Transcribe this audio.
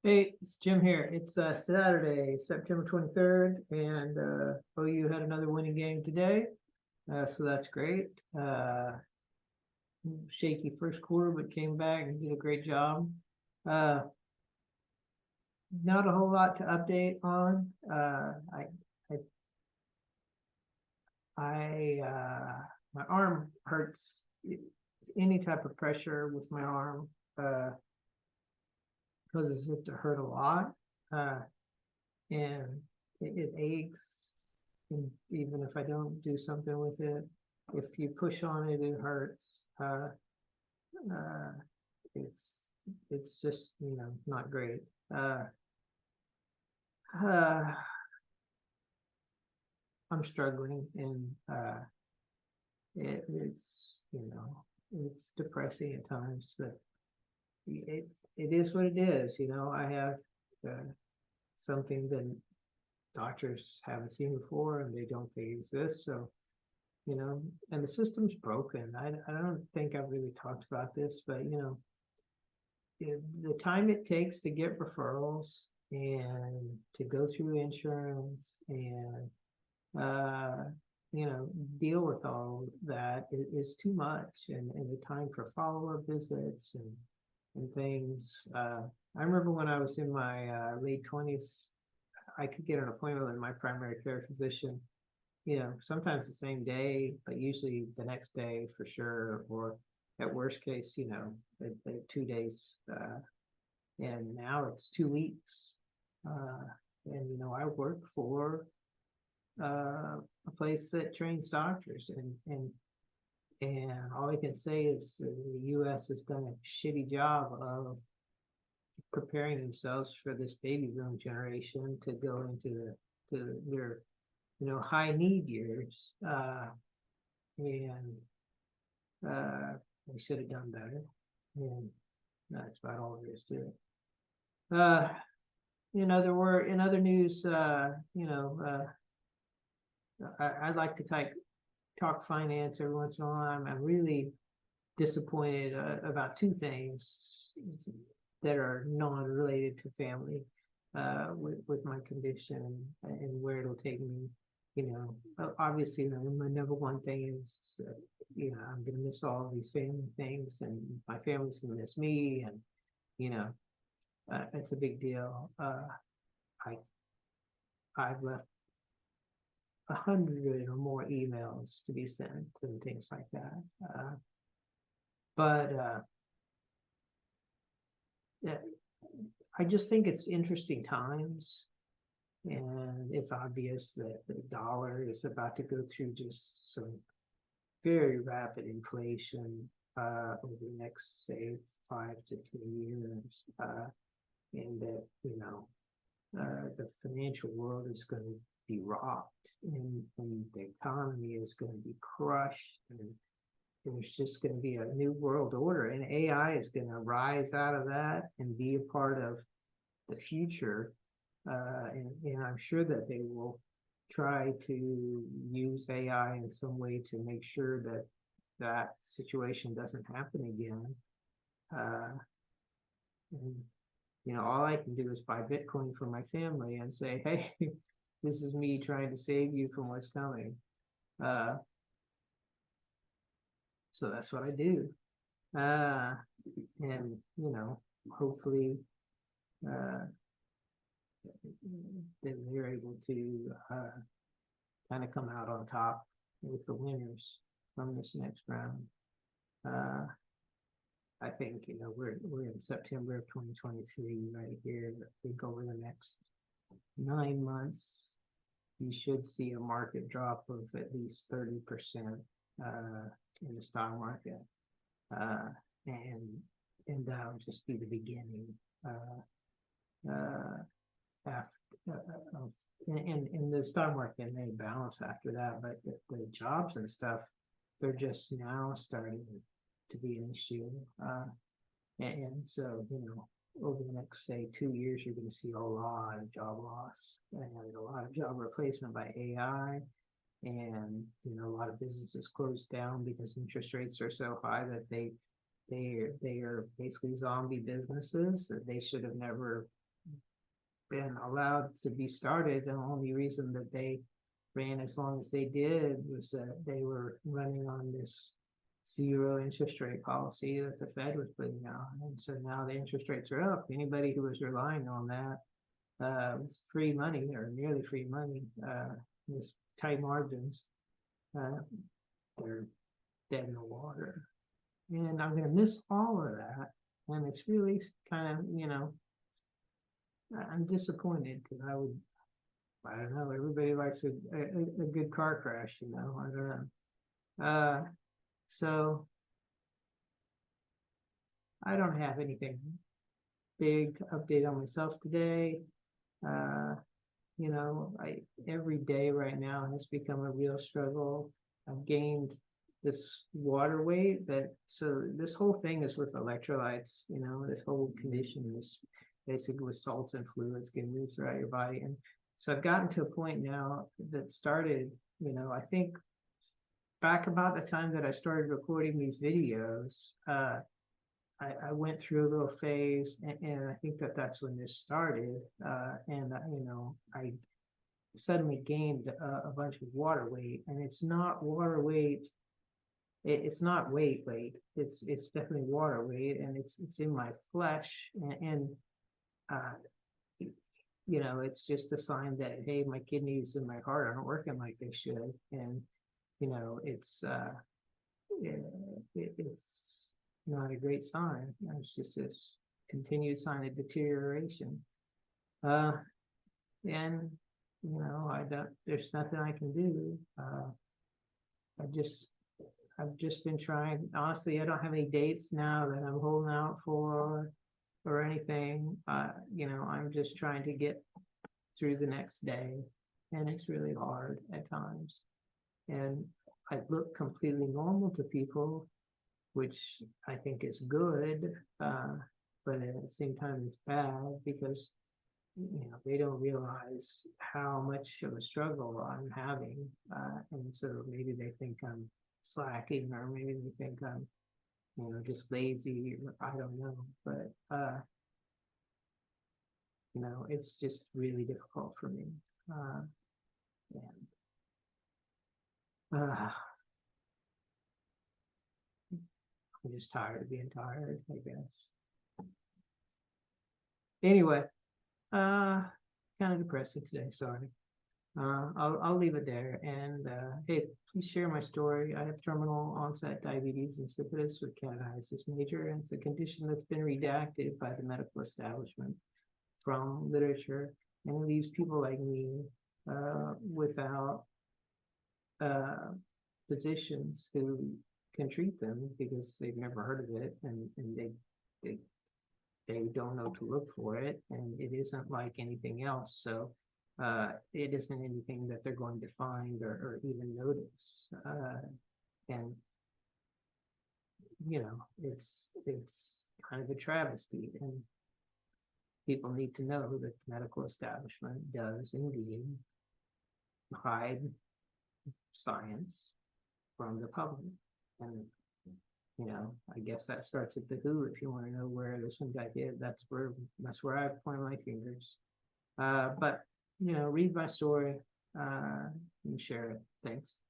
Hey, it's Jim here. It's Saturday, September 23rd, and OU had another winning game today, so that's great. Shaky first quarter, but came back and did a great job. Uh, Not a whole lot to update on. My arm hurts. Any type of pressure with my arm causes it to hurt a lot. Uh, and it aches. And even if I don't do something with it, if you push on it, it hurts. Uh, it's it's just not great. Uh, uh, I'm struggling, and it's depressing at times, but it is what it is. I have uh, something that doctors haven't seen before, and they don't think exists. So and the system's broken. I don't think I've really talked about this, but the time it takes to get referrals and to go through insurance and uh, deal with all that is too much, and the time for follow-up visits and things. I remember when I was in my late 20s, I could get an appointment with my primary care physician, sometimes the same day, but usually the next day for sure, or at worst case, 2 days. And now it's 2 weeks. Uh, and I work for a place that trains doctors, and all I can say is the U.S. has done a shitty job of preparing themselves for this baby boom generation to go into their high need years, and they should have done better. And that's about all there is to it. In other news, I'd like to talk finance every once in a while. I'm really disappointed about two things that are non-related to family, with my condition and where it'll take me. Obviously, my number one thing is I'm gonna miss all these family things, and my family's gonna miss me, and it's a big deal. I I've left 100 or more emails to be sent and things like that. But yeah, I just think it's interesting times, and it's obvious that the dollar is about to go through just some very rapid inflation over the next, say, 5 to 10 years, and that the financial world is going to be rocked, and the economy is going to be crushed, and there's just going to be a new world order, and AI is going to rise out of that and be a part of the future. And I'm sure that they will try to use AI in some way to make sure that that situation doesn't happen again. And all I can do is buy Bitcoin for my family and say, hey, this is me trying to save you from what's coming. Uh, so that's what I do. And hopefully uh, that they're able to kind of come out on top with the winners from this next round. Uh, I think we're in September of 2023 right here. I think over the next 9 months, you should see a market drop of at least 30% in the stock market, and that'll just be the beginning. After, and the stock market may balance after that, but the jobs and stuff, they're just now starting to be an issue. And so, over the next, say, 2 years, you're going to see a lot of job loss and a lot of job replacement by AI. And, a lot of businesses closed down because interest rates are so high that they are basically zombie businesses that they should have never been allowed to be started. The only reason that they ran as long as they did was that they were running on this zero interest rate policy that the Fed was putting out. And so now the interest rates are up. Anybody who was relying on that was free money or nearly free money, with tight margins, they're dead in the water. And I'm going to miss all of that. And it's really kind of, I'm disappointed because I don't know, everybody likes a good car crash, I don't know. So I don't have anything big to update on myself today. Every day right now has become a real struggle. I've gained this water weight so this whole thing is with electrolytes, this whole condition is basically with salts and fluids getting moved throughout your body. And so I've gotten to a point now that started, I think back about the time that I started recording these videos, I went through a little phase, and I think that's when this started. I suddenly gained a bunch of water weight, and it's not water weight. It's not weight. It's definitely water weight, and it's in my flesh, and it's just a sign that, hey, my kidneys and my heart aren't working like they should, and it's not a great sign. It's just this continued sign of deterioration. And there's nothing I can do. I've just been trying. Honestly, I don't have any dates now that I'm holding out for or anything. I'm just trying to get through the next day, and it's really hard at times. And I look completely normal to people, which I think is good, but at the same time it's bad because they don't realize how much of a struggle I'm having, and so maybe they think I'm slacking, or maybe they think I'm just lazy, or I don't know, but it's just really difficult for me, and I'm just tired of being tired, I guess. Anyway, kind of depressing today, sorry. I'll leave it there, and hey, please share my story. I have terminal onset diabetes insipidus with catarasis major, and it's a condition that's been redacted by the medical establishment from literature, and it leaves people like me without physicians who can treat them because they've never heard of it, and they don't know to look for it, and it isn't like anything else. So it isn't anything that they're going to find or even notice. And it's kind of a travesty, and people need to know that the medical establishment does indeed hide science from the public. And I guess that starts at the WHO. If you want to know where this one got hit, that's where I point my fingers. But read my story and share it. Thanks.